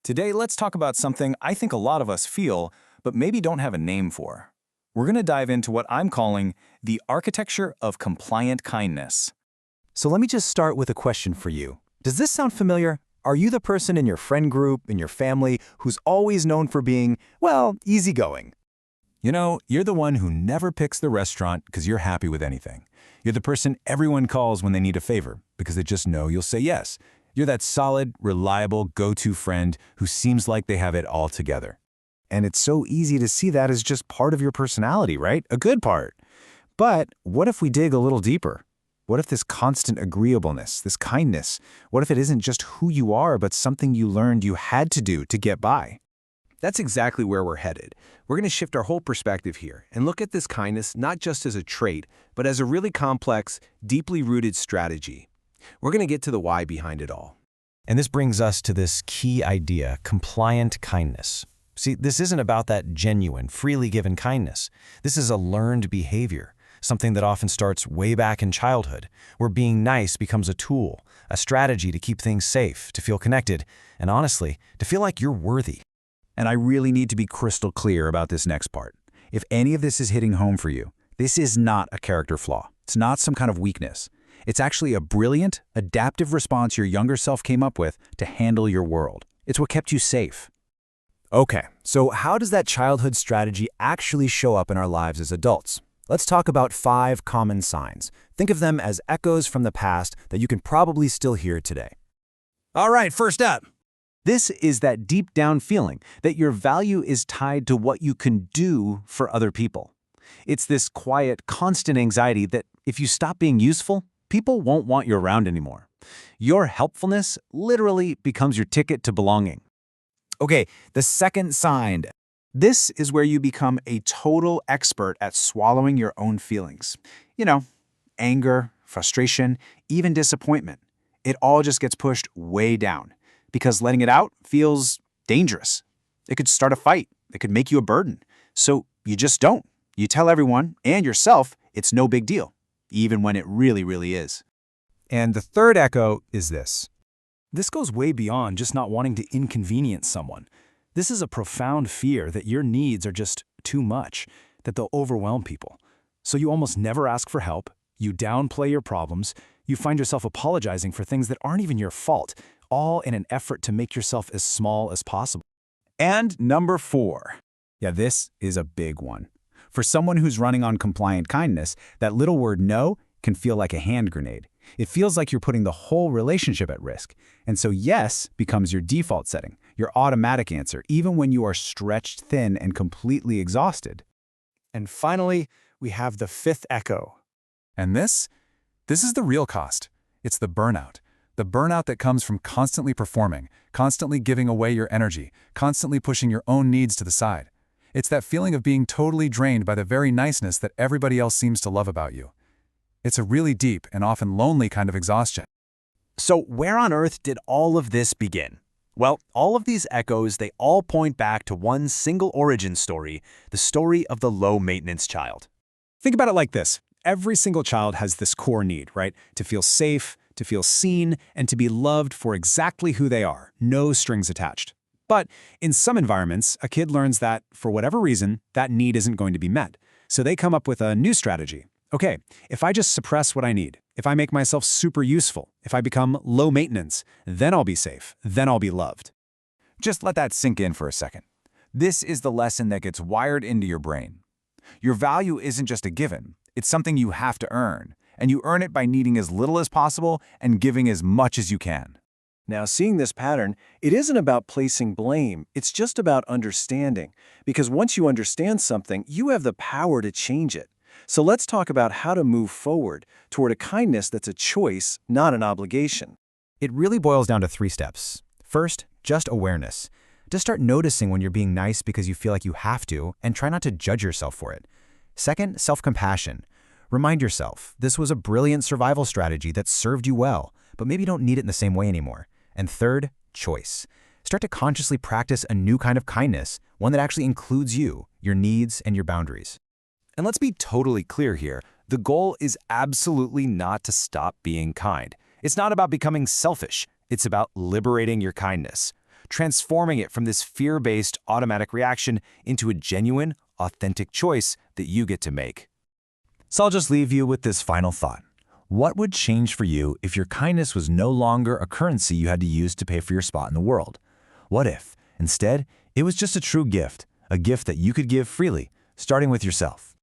Today, let's talk about something I think a lot of us feel, but maybe don't have a name for. We're going to dive into what I'm calling the architecture of compliant kindness. So let me just start with a question for you. Does this sound familiar? Are you the person in your friend group, in your family, who's always known for being, well, easygoing? You know, you're the one who never picks the restaurant because you're happy with anything. You're the person everyone calls when they need a favor because they just know you'll say yes. You're that solid, reliable, go-to friend who seems like they have it all together. And it's so easy to see that as just part of your personality, right? A good part. But what if we dig a little deeper? What if this constant agreeableness, this kindness, what if it isn't just who you are, but something you learned you had to do to get by? That's exactly where we're headed. We're going to shift our whole perspective here and look at this kindness not just as a trait, but as a really complex, deeply rooted strategy. We're going to get to the why behind it all. And this brings us to this key idea, compliant kindness. See, this isn't about that genuine, freely given kindness. This is a learned behavior, something that often starts way back in childhood, where being nice becomes a tool, a strategy to keep things safe, to feel connected, and honestly, to feel like you're worthy. And I really need to be crystal clear about this next part. If any of this is hitting home for you, this is not a character flaw. It's not some kind of weakness. It's actually a brilliant, adaptive response your younger self came up with to handle your world. It's what kept you safe. Okay, so how does that childhood strategy actually show up in our lives as adults? Let's talk about 5 common signs. Think of them as echoes from the past that you can probably still hear today. All right, first up. This is that deep down feeling that your value is tied to what you can do for other people. It's this quiet, constant anxiety that if you stop being useful, people won't want you around anymore. Your helpfulness literally becomes your ticket to belonging. Okay, the second sign. This is where you become a total expert at swallowing your own feelings. You know, anger, frustration, even disappointment. It all just gets pushed way down because letting it out feels dangerous. It could start a fight. It could make you a burden. So you just don't. You tell everyone and yourself it's no big deal, even when it really, really is. And the third echo is this. This goes way beyond just not wanting to inconvenience someone. This is a profound fear that your needs are just too much, that they'll overwhelm people. So you almost never ask for help, you downplay your problems, you find yourself apologizing for things that aren't even your fault, all in an effort to make yourself as small as possible. And number 4. Yeah, this is a big one. For someone who's running on compliant kindness, that little word no can feel like a hand grenade. It feels like you're putting the whole relationship at risk. And so yes becomes your default setting, your automatic answer, even when you are stretched thin and completely exhausted. And finally, we have the 5th echo. And this is the real cost. It's the burnout. The burnout that comes from constantly performing, constantly giving away your energy, constantly pushing your own needs to the side. It's that feeling of being totally drained by the very niceness that everybody else seems to love about you. It's a really deep and often lonely kind of exhaustion. So where on earth did all of this begin? Well, all of these echoes, they all point back to one single origin story, the story of the low-maintenance child. Think about it like this. Every single child has this core need, right? To feel safe, to feel seen, and to be loved for exactly who they are, no strings attached. But in some environments, a kid learns that, for whatever reason, that need isn't going to be met. So they come up with a new strategy. Okay, if I just suppress what I need, if I make myself super useful, if I become low maintenance, then I'll be safe, then I'll be loved. Just let that sink in for a second. This is the lesson that gets wired into your brain. Your value isn't just a given, it's something you have to earn, and you earn it by needing as little as possible and giving as much as you can. Now, seeing this pattern, it isn't about placing blame, it's just about understanding. Because once you understand something, you have the power to change it. So let's talk about how to move forward toward a kindness that's a choice, not an obligation. It really boils down to 3 steps. First, just awareness. Just start noticing when you're being nice because you feel like you have to, and try not to judge yourself for it. Second, self-compassion. Remind yourself, this was a brilliant survival strategy that served you well, but maybe you don't need it in the same way anymore. And third, choice. Start to consciously practice a new kind of kindness, one that actually includes you, your needs, and your boundaries. And let's be totally clear here. The goal is absolutely not to stop being kind. It's not about becoming selfish. It's about liberating your kindness. transforming it from this fear-based automatic reaction into a genuine, authentic choice that you get to make. So I'll just leave you with this final thought. What would change for you if your kindness was no longer a currency you had to use to pay for your spot in the world? What if, instead, it was just a true gift, a gift that you could give freely, starting with yourself?